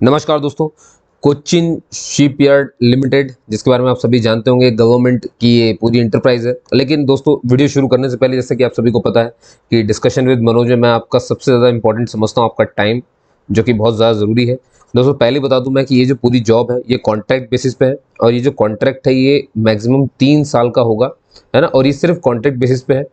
नमस्कार दोस्तों। Cochin shipyard limited, जिसके बारे में आप सभी जानते होंगे, गवर्नमेंट की ये पूरी इंटरप्राइज है। लेकिन दोस्तों, वीडियो शुरू करने से पहले, जैसे कि आप सभी को पता है कि डिस्कशन विद मनोज में मैं आपका सबसे ज़्यादा इंपॉर्टेंट समझता हूँ आपका टाइम, जो कि बहुत ज़्यादा ज़रूरी है। दोस्तों, पहले बता दूं मैं कि ये जो पूरी जॉब है ये कॉन्ट्रैक्ट बेसिस पे है, और ये जो कॉन्ट्रैक्ट है ये मैक्सिमम 3 साल का होगा, है ना। और ये सिर्फ कॉन्ट्रैक्ट बेसिस पे है,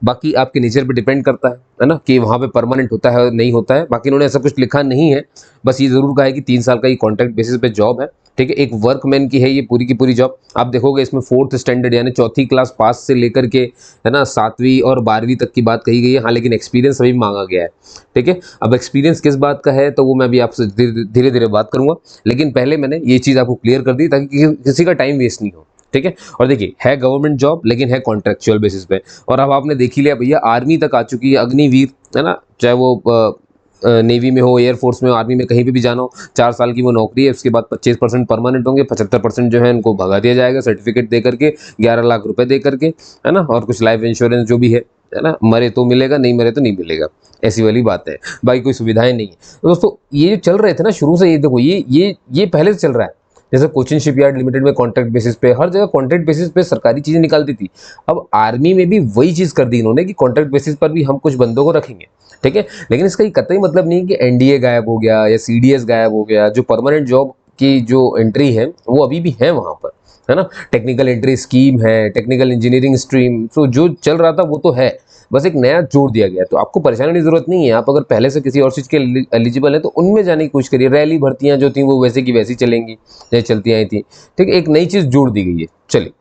बाकी आपके नेचर पे डिपेंड करता है ना, कि वहाँ पे परमानेंट होता है नहीं होता है। बाकी इन्होंने ऐसा कुछ लिखा नहीं है, बस ये ज़रूर कहा है कि 3 साल का ये कॉन्ट्रैक्ट बेसिस पे जॉब है। ठीक है, एक वर्कमैन की है ये पूरी की पूरी जॉब। आप देखोगे इसमें 4th स्टैंडर्ड यानी चौथी क्लास पास से लेकर के, है ना, 7वीं और 12वीं तक की बात कही गई है। हाँ, लेकिन एक्सपीरियंस अभी मांगा गया है। ठीक है, अब एक्सपीरियंस किस बात का है तो वो मैं भी आपसे धीरे धीरे बात करूंगा, लेकिन पहले मैंने ये चीज़ आपको क्लियर कर दी ताकि किसी का टाइम वेस्ट नहीं हो। ठीक है, और देखिए, है गवर्नमेंट जॉब लेकिन है कॉन्ट्रेक्चुअल बेसिस पे। और अब आपने देख ही लिया भैया, आर्मी तक आ चुकी है, अग्निवीर, है ना। चाहे वो नेवी में हो, एयरफोर्स में हो, आर्मी में, कहीं पे भी जाना हो, 4 साल की वो नौकरी है। उसके बाद 25% परमानेंट होंगे, 75% जो है उनको भगा दिया जाएगा सर्टिफिकेट दे करके, 11 लाख रुपए दे करके, है ना। और कुछ लाइफ इंश्योरेंस जो भी है ना, मरे तो मिलेगा, नहीं मरे तो नहीं मिलेगा, ऐसी वाली बात है। बाकी कोई सुविधाएं नहीं है। तो दोस्तों, ये चल रहे थे ना शुरू से, ये देखो, ये पहले से चल रहा है। जैसे कोचिन शिपयार्ड लिमिटेड में कॉन्ट्रैक्ट बेसिस पे, हर जगह कॉन्ट्रैक्ट बेसिस पे सरकारी चीजें निकालती थी। अब आर्मी में भी वही चीज कर दी इन्होंने कि कॉन्ट्रैक्ट बेसिस पर भी हम कुछ बंदों को रखेंगे। ठीक है, लेकिन इसका ये कतई मतलब नहीं कि एनडीए गायब हो गया या सीडीएस गायब हो गया। जो परमानेंट जॉब की जो एंट्री है वो अभी भी है वहां पर, है ना। टेक्निकल एंट्री स्कीम है, टेक्निकल इंजीनियरिंग स्ट्रीम, तो जो चल रहा था वो तो है, बस एक नया जोड़ दिया गया है। तो आपको परेशानी की जरूरत नहीं है। आप अगर पहले से किसी और चीज के एलिजिबल है तो उनमें जाने की कोशिश करिए। रैली भर्तियां जो थी वो वैसे की वैसी चलेंगी जैसे चलती आई थी। ठीक है, एक नई चीज जोड़ दी गई है। चलिए,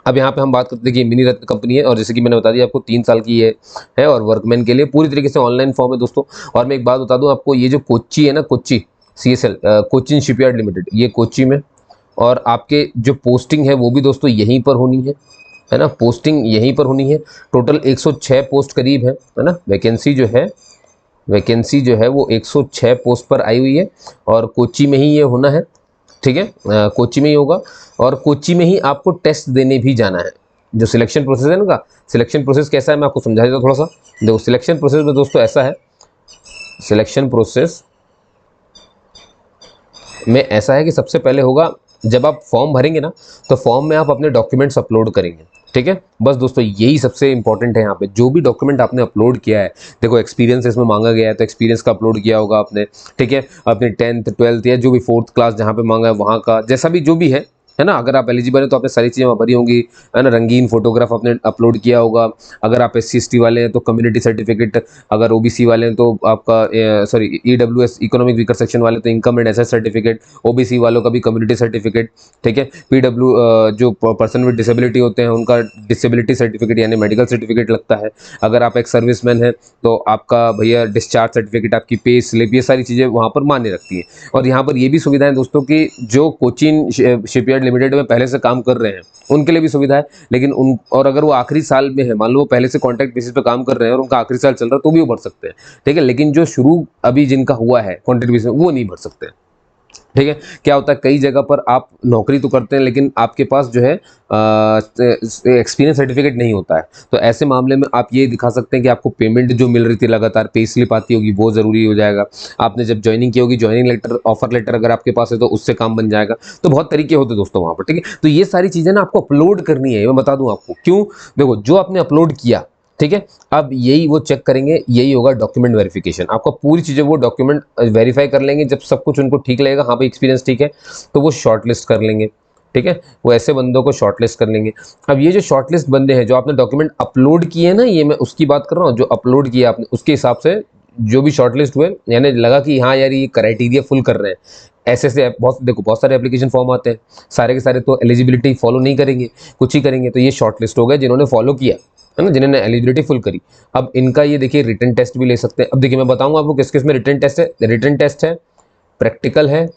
अब यहाँ पे हम बात करते हैं कि मिनी रत्न कंपनी है, और जैसे कि मैंने बता दिया आपको 3 साल की ये है, और वर्कमैन के लिए पूरी तरीके से ऑनलाइन फॉर्म है दोस्तों। और मैं एक बात बता दूं आपको, ये जो कोच्चि है ना, Kochi CSL, Cochin shipyard limited, ये कोच्चि में, और आपके जो पोस्टिंग है वो भी दोस्तों यहीं पर होनी है ना। पोस्टिंग यहीं पर होनी है। टोटल 106 पोस्ट करीब है ना। वैकेंसी जो है वो 106 पोस्ट पर आई हुई है, और कोच्चि में ही ये होना है। ठीक है, कोच्चि में ही होगा, और कोच्चि में ही आपको टेस्ट देने भी जाना है। जो सिलेक्शन प्रोसेस है ना, सिलेक्शन प्रोसेस कैसा है मैं आपको समझा देता हूं थोड़ा सा। देखो, सिलेक्शन प्रोसेस में दोस्तों ऐसा है, सिलेक्शन प्रोसेस में ऐसा है कि सबसे पहले होगा, जब आप फॉर्म भरेंगे ना, तो फॉर्म में आप अपने डॉक्यूमेंट्स अपलोड करेंगे। ठीक है, बस दोस्तों यही सबसे इंपॉर्टेंट है यहाँ पे। जो भी डॉक्यूमेंट आपने अपलोड किया है, देखो एक्सपीरियंस इसमें मांगा गया है तो एक्सपीरियंस का अपलोड किया होगा आपने। ठीक है, अपने 10th 12th या जो भी 4th क्लास जहाँ पे मांगा है वहाँ का, जैसा भी जो भी है ना। अगर आप एलिजिबल है तो आपने सारी चीज़ें वहाँ भरी होंगी, है ना। रंगीन फोटोग्राफ आपने अपलोड किया होगा। अगर आप SC ST वाले हैं तो कम्युनिटी सर्टिफिकेट, अगर OBC वाले हैं तो आपका sorry EWS economic weaker section वाले तो income and asset certificate, OBC वालों का भी कम्युनिटी सर्टिफिकेट। ठीक है, PW जो पर्सन विद डिसेबिलिटी होते हैं उनका डिसेबिलिटी सर्टिफिकेट यानी मेडिकल सर्टिफिकेट लगता है। अगर आप एक सर्विसमैन हैं तो आपका भैया डिस्चार्ज सर्टिफिकेट, आपकी पे स्लिप, ये सारी चीज़ें वहाँ पर मान्य रखती हैं। और यहाँ पर ये भी सुविधाएं दोस्तों कि जो कोचिन शिपयार्ड लिमिटेड में पहले से काम कर रहे हैं उनके लिए भी सुविधा है। लेकिन उन, और अगर वो आखिरी साल में है, मान लो वो पहले से कॉन्ट्रैक्ट बेसिस पे काम कर रहे हैं और उनका आखिरी साल चल रहा है, तो भी वो भर सकते हैं। ठीक है, लेकिन जो शुरू अभी जिनका हुआ है कॉन्ट्रैक्ट बेसिस वो नहीं भर सकते। ठीक है, क्या होता है, कई जगह पर आप नौकरी तो करते हैं लेकिन आपके पास जो है एक्सपीरियंस सर्टिफिकेट नहीं होता है। तो ऐसे मामले में आप ये दिखा सकते हैं कि आपको पेमेंट जो मिल रही थी लगातार, पे स्लिप आती होगी, वो ज़रूरी हो जाएगा। आपने जब ज्वाइनिंग की होगी, ज्वाइनिंग लेटर, ऑफर लेटर अगर आपके पास है तो उससे काम बन जाएगा। तो बहुत तरीके होते हैं दोस्तों वहाँ पर। ठीक है, तो ये सारी चीज़ें ना आपको अपलोड करनी है। मैं बता दूँ आपको क्यों। देखो, जो आपने अपलोड किया, ठीक है, अब यही वो चेक करेंगे, यही होगा डॉक्यूमेंट वेरिफिकेशन। आपका पूरी चीज़ें वो डॉक्यूमेंट वेरीफाई कर लेंगे। जब सब कुछ उनको ठीक लगेगा, हाँ भाई एक्सपीरियंस ठीक है, तो वो शॉर्ट लिस्ट कर लेंगे। ठीक है, वो ऐसे बंदों को शॉर्ट लिस्ट कर लेंगे। अब ये जो शॉर्ट लिस्ट बंदे हैं, जो आपने डॉक्यूमेंट अपलोड किए ना, ये मैं उसकी बात कर रहा हूँ, जो अपलोड किया आपने, उसके हिसाब से जो भी शॉर्ट लिस्ट हुए, यानी लगा कि हाँ यार ये क्राइटेरिया फुल कर रहे हैं, ऐसे बहुत, देखो बहुत सारे एप्लीकेशन फॉर्म आते हैं, सारे के सारे तो एलिजिबिलिटी फॉलो नहीं करेंगे, कुछ ही करेंगे। तो ये शॉर्ट लिस्ट हो गए जिन्होंने फॉलो किया, है ना, जिन्होंने एलिजिबिलिटी फुल करी। अब इनका ये देखिए रिटन टेस्ट भी ले सकते हैं। अब देखिए मैं बताऊंगा आपको किस किस में रिटन टेस्ट है। रिटन टेस्ट है, प्रैक्टिकल है,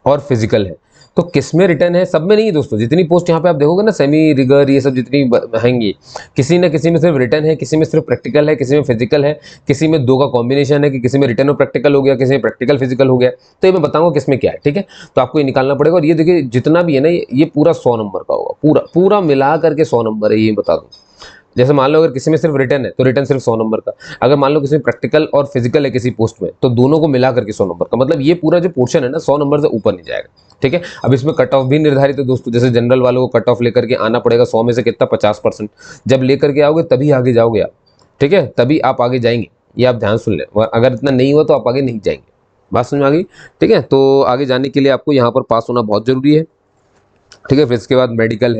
और फिजिकल है। तो किस में रिटर्न है, सब में नहीं है दोस्तों। जितनी पोस्ट यहाँ पे आप देखोगे ना, सेमी रिगर, ये सब जितनी आएंगी, किसी न किसी में सिर्फ रिटर्न है, किसी में सिर्फ प्रैक्टिकल है, किसी में फिजिकल है, किसी में दो का कॉम्बिनेशन है कि किसी में रिटर्न और प्रैक्टिकल हो गया, किसी में प्रैक्टिकल फिजिकल हो गया। तो ये मैं बताऊंगा किस में क्या है। ठीक है, तो आपको ये निकालना पड़ेगा। और ये देखिए जितना भी है ना, ये पूरा 100 नंबर का होगा, पूरा पूरा मिला करके 100 नंबर है, ये बता दूँ। जैसे मान लो अगर किसी में सिर्फ रिटर्न है तो रिटर्न सिर्फ 100 नंबर का, अगर मान लो किसी में प्रैक्टिकल और फिजिकल है किसी पोस्ट में तो दोनों को मिला करके 100 नंबर का, मतलब ये पूरा जो पोर्शन है ना 100 नंबर से ऊपर नहीं जाएगा। ठीक है, अब इसमें कट ऑफ भी निर्धारित है दोस्तों, जैसे जनरल वालों को कट ऑफ लेकर के आना पड़ेगा 100 में से कितना 50%, जब लेकर के आओगे तभी आगे जाओगे आप। ठीक है, तभी आप आगे जाएंगे, ये आप ध्यान सुन लें, अगर इतना नहीं हुआ तो आप आगे नहीं जाएंगे। बात समझ में आ गई? ठीक है, तो आगे जाने के लिए आपको यहाँ पर पास होना बहुत जरूरी है। ठीक है, फिर इसके बाद मेडिकल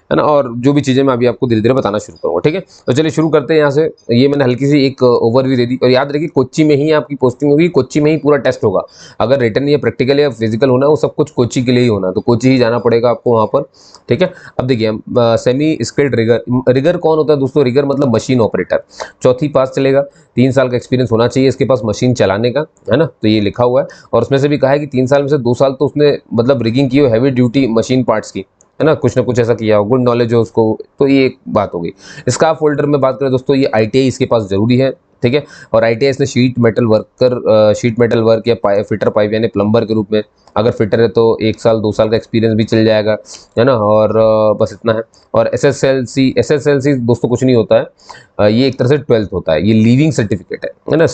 है ना, और जो भी चीज़ें मैं अभी आपको धीरे धीरे बताना शुरू करूँगा। ठीक है, तो चलिए शुरू करते हैं यहाँ से। ये मैंने हल्की सी एक ओवरव्यू दे दी, और याद रखिए कोच्चि में ही आपकी पोस्टिंग होगी, कोच्चि में ही पूरा टेस्ट होगा। अगर रिटर्न या प्रैक्टिकल या फिजिकल होना है वो सब कुछ कोच्चि के लिए ही होना है, तो कोच्चि ही जाना पड़ेगा आपको वहाँ पर। ठीक है, अब देखिए सेमी स्किल्ड रिगर, रिगर कौन होता है दोस्तों? रिगर मतलब मशीन ऑपरेटर, चौथी पास चलेगा, 3 साल का एक्सपीरियंस होना चाहिए इसके पास मशीन चलाने का, है ना, तो ये लिखा हुआ है। और उसमें से भी कहा है कि 3 साल में से 2 साल तो उसने मतलब रिगिंग की हो हैवी ड्यूटी मशीन पार्ट्स की, है ना, कुछ ना कुछ ऐसा किया हो, गुड नॉलेज हो उसको, तो ये एक बात हो गई। स्काफ होल्डर में बात करें दोस्तों, ये आईटीआई इसके पास जरूरी है। ठीक है, और आईटीआई इसने sheet metal worker, sheet metal work या फिटर पाइप यानी प्लम्बर के रूप में, अगर फिटर है तो 1 साल 2 साल का एक्सपीरियंस भी चल जाएगा, है ना, और बस इतना है। और एसएसएलसी दोस्तों कुछ नहीं होता है, ये एक तरह से 12th होता है, ये लीविंग सर्टिफिकेट है ना,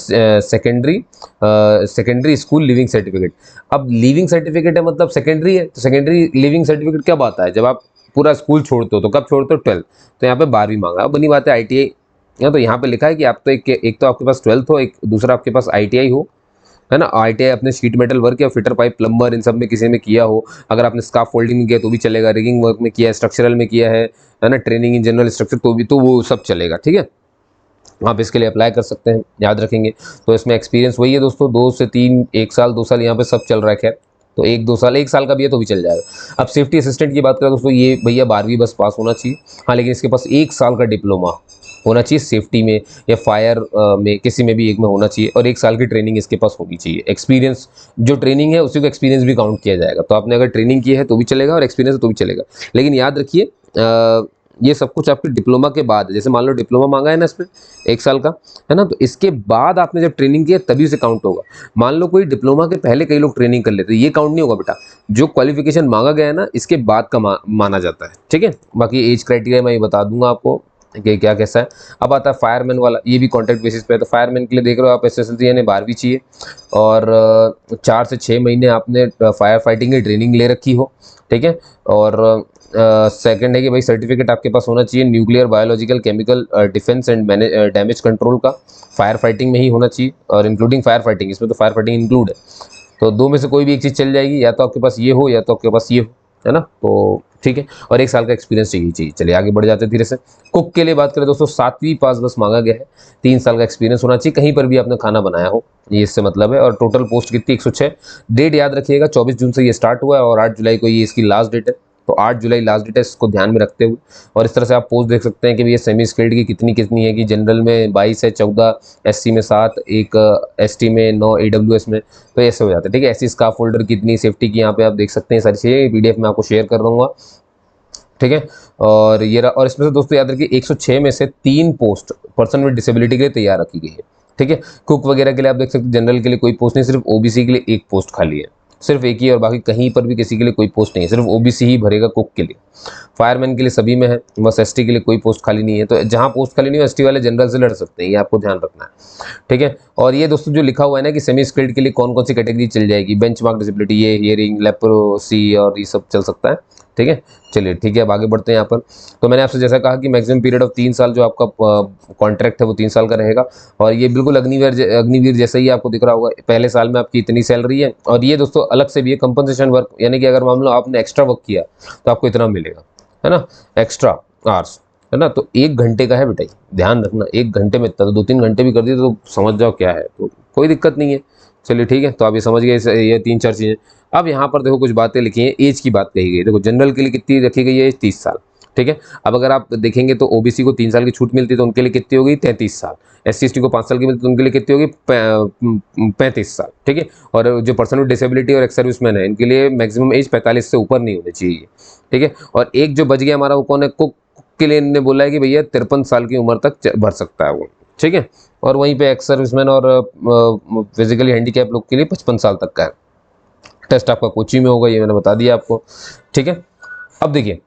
सेकेंडरी स्कूल लीविंग सर्टिफिकेट। अब लीविंग सर्टिफिकेट है मतलब सेकेंडरी है, तो सेकेंडरी लीविंग सर्टिफिकेट कब आता है? जब आप पूरा स्कूल छोड़ते हो, तो कब छोड़ते हो? 12th। तो यहाँ पे 12वीं मांगा, अब बनी बात है आईटीआई, तो यहाँ पे लिखा है कि आप तो एक तो आपके पास 12th हो, एक दूसरा आपके पास आईटीआई हो, है ना, आईटीआई अपने शीट मेटल वर्क या फिटर पाइप प्लम्बर इन सब में किसी में किया हो। अगर आपने स्काफ फोल्डिंग में किया तो भी चलेगा, रिगिंग वर्क में किया है, स्ट्रक्चरल में किया है ना, ट्रेनिंग इन जनरल स्ट्रक्चर तो भी, तो वो सब चलेगा। ठीक है, आप इसके लिए अप्लाई कर सकते हैं, याद रखेंगे। तो इसमें एक्सपीरियंस वही है दोस्तों, 2 से 3, 1 साल 2 साल यहाँ पे सब चल रहा है। खैर तो 1-2 साल, 1 साल का भी है तो भी चल जाएगा। अब सेफ्टी असिस्टेंट की बात करें दोस्तों, ये भैया 12वीं बस पास होना चाहिए, हाँ, लेकिन इसके पास 1 साल का डिप्लोमा होना चाहिए सेफ्टी में या फायर में, किसी में भी एक में होना चाहिए, और 1 साल की ट्रेनिंग इसके पास होनी चाहिए। एक्सपीरियंस, जो ट्रेनिंग है उसी को एक्सपीरियंस भी काउंट किया जाएगा, तो आपने अगर ट्रेनिंग की है तो भी चलेगा और एक्सपीरियंस है तो भी चलेगा। लेकिन याद रखिए ये सब कुछ आपके डिप्लोमा के बाद, जैसे मान लो डिप्लोमा मांगा है ना इसमें 1 साल का, है ना, तो इसके बाद आपने जब ट्रेनिंग की है तभी से काउंट होगा। मान लो कोई डिप्लोमा के पहले कई लोग ट्रेनिंग कर लेते हैं, ये काउंट नहीं होगा बेटा, जो क्वालिफिकेशन मांगा गया है ना इसके बाद का माना जाता है। ठीक है, बाकी एज क्राइटेरिया मैं ये बता दूंगा आपको कि क्या कैसा है। अब आता है फायरमैन वाला, ये भी कॉन्ट्रैक्ट बेसिस पे है, तो फायरमैन के लिए देख रहे हो आप एसएसएलसी यानी 12वीं चाहिए, और 4 से 6 महीने आपने फायर फाइटिंग की ट्रेनिंग ले रखी हो। ठीक है, और सेकंड है कि भाई सर्टिफिकेट आपके पास होना चाहिए nuclear, biological, chemical, defence and damage control का, फायर फाइटिंग में ही होना चाहिए, और इंक्लूडिंग फायर फाइटिंग, इसमें तो फायर फाइटिंग इंक्लूड है। तो 2 में से कोई भी एक चीज़ चल जाएगी, या तो आपके पास ये हो या तो आपके पास ये हो, है ना, तो ठीक है, और 1 साल का एक्सपीरियंस चाहिए। चलिए आगे बढ़ जाते हैं धीरे से। कुक के लिए बात करें दोस्तों, 7वीं पास बस मांगा गया है, 3 साल का एक्सपीरियंस होना चाहिए, कहीं पर भी आपने खाना बनाया हो, ये इससे मतलब है। और टोटल पोस्ट कितनी? 106। डेट याद रखिएगा 24 जून से ये स्टार्ट हुआ है और 8 जुलाई को ये इसकी लास्ट डेट है, तो 8 जुलाई लास्ट डेट है, इसको ध्यान में रखते हुए। और इस तरह से आप पोस्ट देख सकते हैं कि ये सेमी स्किल्ड की कितनी कितनी है, कि जनरल में 22 है, 14 एससी में 7, एक एसटी में 9, ईडब्ल्यूएस में, तो ऐसे हो जाता है। ठीक है, ऐसी स्काफ होल्डर कितनी, सेफ्टी की यहाँ पे आप देख सकते हैं सारी चीज़ें, पीडीएफ में आपको शेयर कर दूंगा। ठीक है, और ये और इसमें से दोस्तों याद रखिए 106 में से 3 पोस्ट पर्सन विद डिसेबिलिटी के लिए तैयार रखी गई है। ठीक है, कुक वगैरह के लिए आप देख सकते हैं जनरल के लिए कोई पोस्ट नहीं, सिर्फ ओबीसी के लिए एक पोस्ट खाली है, सिर्फ एक ही, और बाकी कहीं पर भी किसी के लिए कोई पोस्ट नहीं है, सिर्फ ओबीसी ही भरेगा कुक के लिए। फायरमैन के लिए सभी में है, बस एसटी के लिए कोई पोस्ट खाली नहीं है, तो जहां पोस्ट खाली नहीं हो एसटी वाले जनरल से लड़ सकते हैं, ये आपको ध्यान रखना है। ठीक है, और ये दोस्तों जो लिखा हुआ है ना कि सेमी स्किल्ड के लिए कौन कौन सी कैटेगरी चल जाएगी, बेंचमार्क डिसेबिलिटी, ये हियरिंग, लेप्रोसी और ये सब चल सकता है। ठीक है, चलिए ठीक है, अब आगे बढ़ते हैं यहाँ पर। तो मैंने आपसे जैसा कहा कि मैक्सिमम पीरियड ऑफ 3 साल जो आपका कॉन्ट्रैक्ट है वो 3 साल का रहेगा, और ये बिल्कुल अग्निवीर जैसा ही आपको दिख रहा होगा, पहले साल में आपकी इतनी सैलरी है, और ये दोस्तों अलग से भी है कंपनसेशन वर्क, यानी कि अगर मान लो आपने एक्स्ट्रा वर्क किया तो आपको इतना मिलेगा, है ना, एक्स्ट्रा आवर्स, है ना, तो 1 घंटे का है बेटा, ध्यान रखना 1 घंटे में इतना, तो 2-3 घंटे भी कर दिए तो समझ जाओ क्या है, तो कोई दिक्कत नहीं है। चलिए ठीक है, तो आप ये समझ गए ये 3-4 चीज़ें। अब यहाँ पर देखो कुछ बातें लिखी हैं, एज की बात कही गई, देखो जनरल के लिए कितनी रखी गई है, 30 साल। ठीक है, अब अगर आप देखेंगे तो ओबीसी को 3 साल की छूट मिलती है, तो उनके लिए कितनी होगी? 33 साल। एससी एसटी को 5 साल की मिलती है, तो उनके लिए कितनी होगी? 35 साल। ठीक है, और जो पर्सन विद डिसेबिलिटी और एक्स सर्विसमैन है, इनके लिए मैक्सिमम एज 45 से ऊपर नहीं होनी चाहिए। ठीक है, और एक जो बच गया हमारा, वो कौन है? कुक के लिए इन्होंने बोला है कि भैया 53 साल की उम्र तक भर सकता है वो। ठीक है, और वहीं पे एक्स सर्विसमैन और फिजिकली हैंडीकैप लोग के लिए 55 साल तक का है। टेस्ट आपका कोची में होगा, ये मैंने बता दिया आपको। ठीक है, अब देखिए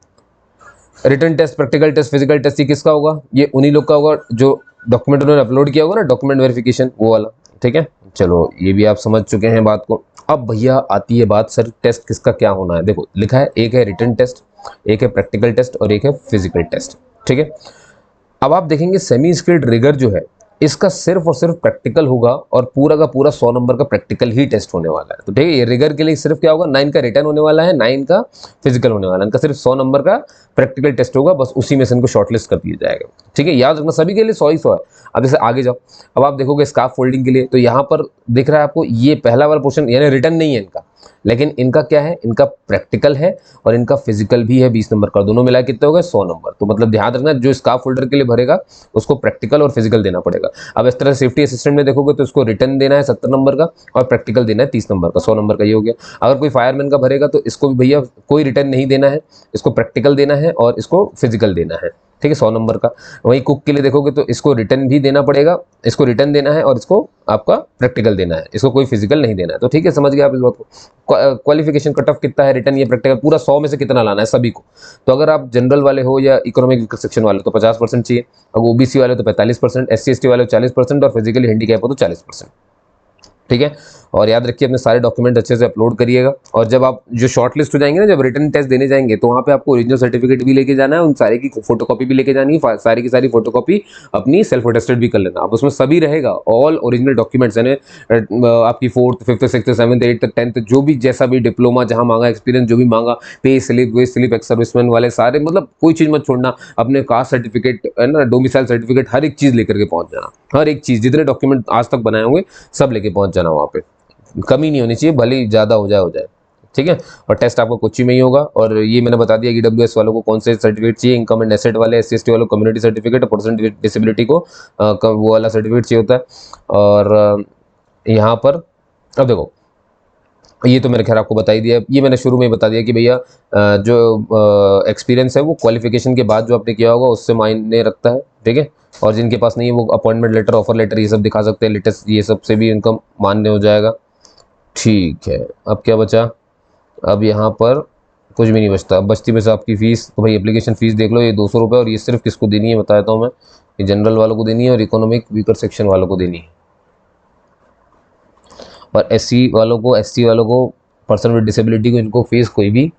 written test, practical test, physical test, ये किसका होगा? ये उन्हीं लोग का होगा जो डॉक्यूमेंट उन्होंने अपलोड किया होगा ना, डॉक्यूमेंट वेरिफिकेशन वो वाला। ठीक है, चलो ये भी आप समझ चुके हैं बात को। अब भैया आती है बात, सर टेस्ट किसका क्या होना है? देखो लिखा है, एक है रिटन टेस्ट, एक है प्रैक्टिकल टेस्ट और एक है फिजिकल टेस्ट। ठीक है, अब आप देखेंगे सेमी स्किल्ड रिगर जो है इसका सिर्फ और सिर्फ प्रैक्टिकल होगा और पूरा का पूरा 100 नंबर का प्रैक्टिकल ही टेस्ट होने वाला है। तो ठीक है, ये रिगर के लिए सिर्फ क्या होगा, 9 का रिटर्न होने वाला है, 9 का फिजिकल होने वाला है, इनका सिर्फ 100 नंबर का प्रैक्टिकल टेस्ट होगा, बस उसी में से इनको शॉर्टलिस्ट कर दिया जाएगा। ठीक है, याद रखना सभी के लिए 100 ही 100 है। अब जैसे आगे जाओ, अब आप देखोगे स्कार्फ फोल्डिंग के लिए, तो यहाँ पर दिख रहा है आपको ये पहला वाला पोर्शन यानी रिटर्न नहीं है इनका, लेकिन इनका क्या है, इनका प्रैक्टिकल है और इनका फिजिकल भी है 20 नंबर का, दोनों मिला कितने हो गए 100 नंबर। तो मतलब ध्यान रखना, जो स्कार्फ होल्डर के लिए भरेगा उसको प्रैक्टिकल और फिजिकल देना पड़ेगा। अब इस तरह सेफ्टी असिस्टेंट में देखोगे तो इसको रिटर्न देना है 70 नंबर का और प्रैक्टिकल देना है 30 नंबर का, 100 नंबर का ये हो गया। अगर कोई फायरमैन का भरेगा तो इसको भी भैया कोई रिटर्न नहीं देना है, इसको प्रैक्टिकल देना है और इसको फिजिकल देना है। ठीक है, 100 नंबर का। वहीं कुक के लिए देखोगे तो इसको रिटर्न भी देना पड़ेगा, इसको रिटर्न देना है और इसको आपका प्रैक्टिकल देना है, इसको कोई फिजिकल नहीं देना है। तो ठीक है, समझ गए आप इस बात को। क्वालिफिकेशन कट ऑफ कितना है, रिटर्न ये प्रैक्टिकल पूरा 100 में से कितना लाना है सभी को। तो अगर आप जनरल वाले हो या इकोनॉमिक सेक्शन वाले तो 50% चाहिए, अगर ओबीसी वाले तो 45%, SC ST वाले 40% और फिजिकली हैंडीकैप हो तो 40%। ठीक है, और याद रखिए अपने सारे डॉक्यूमेंट अच्छे से अपलोड करिएगा। और जब आप जो शॉर्ट लिस्ट हो जाएंगे ना, जब रिटन टेस्ट देने जाएंगे तो वहाँ पे आपको ओरिजिनल सर्टिफिकेट भी लेके जाना है, उन सारे की फोटोकॉपी भी लेके जानी है, सारी की सारी फोटोकॉपी अपनी सेल्फ अटेस्टेड भी कर लेना। अब उसमें सभी रहेगा, ऑल ओरिजिनल डॉक्यूमेंट्स यानी आपकी 4th 5th 6th 7th 8th 10th जो भी जैसा भी डिप्लोमा जहाँ मांगा, एक्सपीरियंस जो भी मांगा, पे स्लिप, वे स्लिप, एक्स सर्विसमैन वाले सारे, मतलब कोई चीज़ मत छोड़ना, अपने कास्ट सर्टिफिकेट है ना, डोमिसाइल सर्टिफिकेट, हर एक चीज़ लेकर के पहुँच जाना, हर एक चीज़ जितने डॉक्यूमेंट आज तक बनाए होंगे सब लेके पहुँच जाना, वहाँ पे कमी नहीं होनी चाहिए, भले ही ज़्यादा हो जाए। ठीक है, और टेस्ट आपका कोची में ही होगा। और ये मैंने बता दिया EWS वालों को कौन से सर्टिफिकेट चाहिए, इनकम एंड एसेट वाले SC ST वालों को कम्युनिटी सर्टिफिकेट और पर्सन डिसेबिलिटी को वो वाला सर्टिफिकेट चाहिए होता है। और यहाँ पर अब देखो, ये तो मेरे ख्याल आपको बता ही दिया, ये मैंने शुरू में ही बता दिया कि भैया जो एक्सपीरियंस है वो क्वालिफिकेशन के बाद जो आपने किया होगा उससे मायने रखता है। ठीक है, और जिनके पास नहीं है वो अपॉइंटमेंट लेटर, ऑफर लेटर ये सब दिखा सकते हैं, लेटेस्ट ये सब से भी इनकम मान्य हो जाएगा। ठीक है, अब क्या बचा? अब यहाँ पर कुछ भी नहीं बचता, बचती में से आपकी फ़ीस, तो भाई एप्लीकेशन फ़ीस देख लो, ये 200 रुपये, और ये सिर्फ किसको देनी है बताता हूँ मैं, ये जनरल वालों को देनी है और इकोनॉमिक वीकर सेक्शन वालों को देनी है, और SC वालों को, ST वालों को, पर्सन विद डिसेबिलिटी को, इनको फीस कोई भी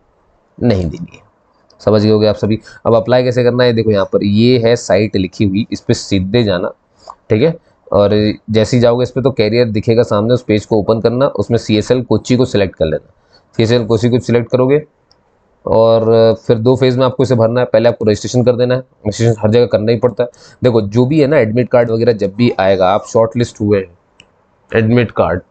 नहीं देनी है। समझ गए होगे आप सभी। अब अप्लाई कैसे करना है, देखो यहाँ पर ये है साइट लिखी हुई, इस पर सीधे जाना। ठीक है, और जैसे ही जाओगे इस पर तो कैरियर दिखेगा सामने, उस पेज को ओपन करना, उसमें CSL कोची को सिलेक्ट कर लेना। CSL कोची को सिलेक्ट करोगे और फिर 2 फेज़ में आपको इसे भरना है। पहले आपको रजिस्ट्रेशन कर देना है, रजिस्ट्रेशन हर जगह करना ही पड़ता है। देखो जो भी है ना, एडमिट कार्ड वगैरह जब भी आएगा, आप शॉर्ट लिस्ट हुए एडमिट कार्ड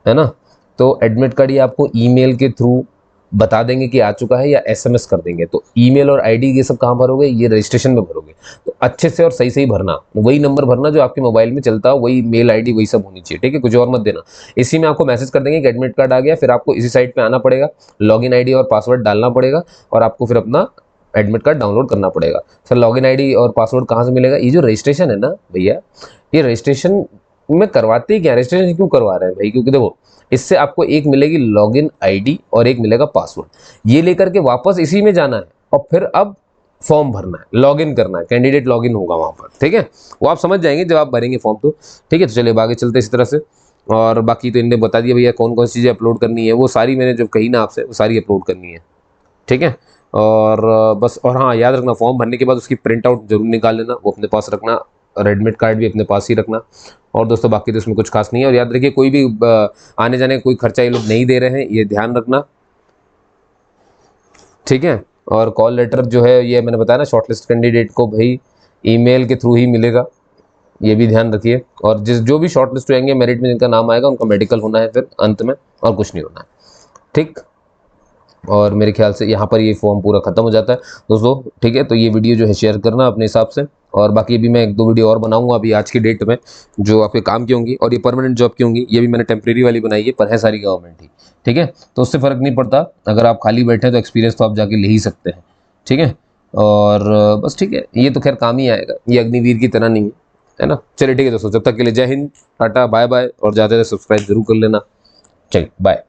है ना, तो एडमिट कार्ड ये आपको ईमेल के थ्रू बता देंगे कि आ चुका है या SMS कर देंगे। तो ईमेल और ID ये सब कहाँ भरोगे, ये रजिस्ट्रेशन में भरोगे। तो अच्छे से और सही सही भरना, वही नंबर भरना जो आपके मोबाइल में चलता हो, वही मेल ID वही सब होनी चाहिए। ठीक है, कुछ और मत देना। इसी में आपको मैसेज कर देंगे कि एडमिट कार्ड आ गया, फिर आपको इसी साइट पर आना पड़ेगा, लॉगिन ID और पासवर्ड डालना पड़ेगा और आपको फिर अपना एडमिट कार्ड डाउनलोड करना पड़ेगा। सर लॉगिन ID और पासवर्ड कहाँ से मिलेगा? ये जो रजिस्ट्रेशन है ना भैया, ये रजिस्ट्रेशन में करवाते ही क्या, रजिस्ट्रेशन क्यों करवा रहे हैं भाई? क्योंकि देखो इससे आपको एक मिलेगी लॉगिन ID और एक मिलेगा पासवर्ड, ये लेकर के वापस इसी में जाना है और फिर अब फॉर्म भरना है, लॉगिन करना है, कैंडिडेट लॉगिन होगा वहाँ पर। ठीक है, वो आप समझ जाएंगे जब आप भरेंगे फॉर्म तो। ठीक है, तो चलिए आगे चलते इसी तरह से। और बाकी तो इनने बता दिया भैया कौन कौन सी चीज़ें अपलोड करनी है, वो सारी मैंने जो कही ना आपसे वो सारी अपलोड करनी है। ठीक है, और बस, और हाँ याद रखना, फॉर्म भरने के बाद उसकी प्रिंट आउट जरूर निकाल लेना, वो अपने पास रखना, और एडमिट कार्ड भी अपने पास ही रखना। और दोस्तों बाकी तो इसमें कुछ खास नहीं है। और याद रखिए कोई भी आने जाने का कोई खर्चा ये लोग नहीं दे रहे हैं, ये ध्यान रखना। ठीक है, और कॉल लेटर जो है ये मैंने बताया ना, शॉर्टलिस्ट कैंडिडेट को भाई ईमेल के थ्रू ही मिलेगा, ये भी ध्यान रखिए। और जो भी शॉर्टलिस्ट होंगे, मेरिट में जिनका नाम आएगा उनका मेडिकल होना है फिर अंत में, और कुछ नहीं होना है। ठीक, और मेरे ख्याल से यहाँ पर ये फॉर्म पूरा खत्म हो जाता है दोस्तों। ठीक है, तो ये वीडियो जो है शेयर करना अपने हिसाब से, और बाकी भी मैं 1-2 वीडियो और बनाऊंगा अभी आज की डेट में जो आपके काम की होंगी, और ये परमानेंट जॉब की होंगी। ये भी मैंने टेम्प्रेरी वाली बनाई है, पर है सारी गवर्नमेंट ही। ठीक है, तो उससे फ़र्क नहीं पड़ता, अगर आप खाली बैठे हैं तो एक्सपीरियंस तो आप जाके ले ही सकते हैं। ठीक है, और बस ठीक है, ये तो खैर काम ही आएगा, ये अग्निवीर की तरह नहीं है ना। चलिए ठीक है दोस्तों, जब तक के लिए जय हिंद, टाटा, बाय बाय, और ज़्यादा से सब्सक्राइब जरूर कर लेना। चलिए बाय।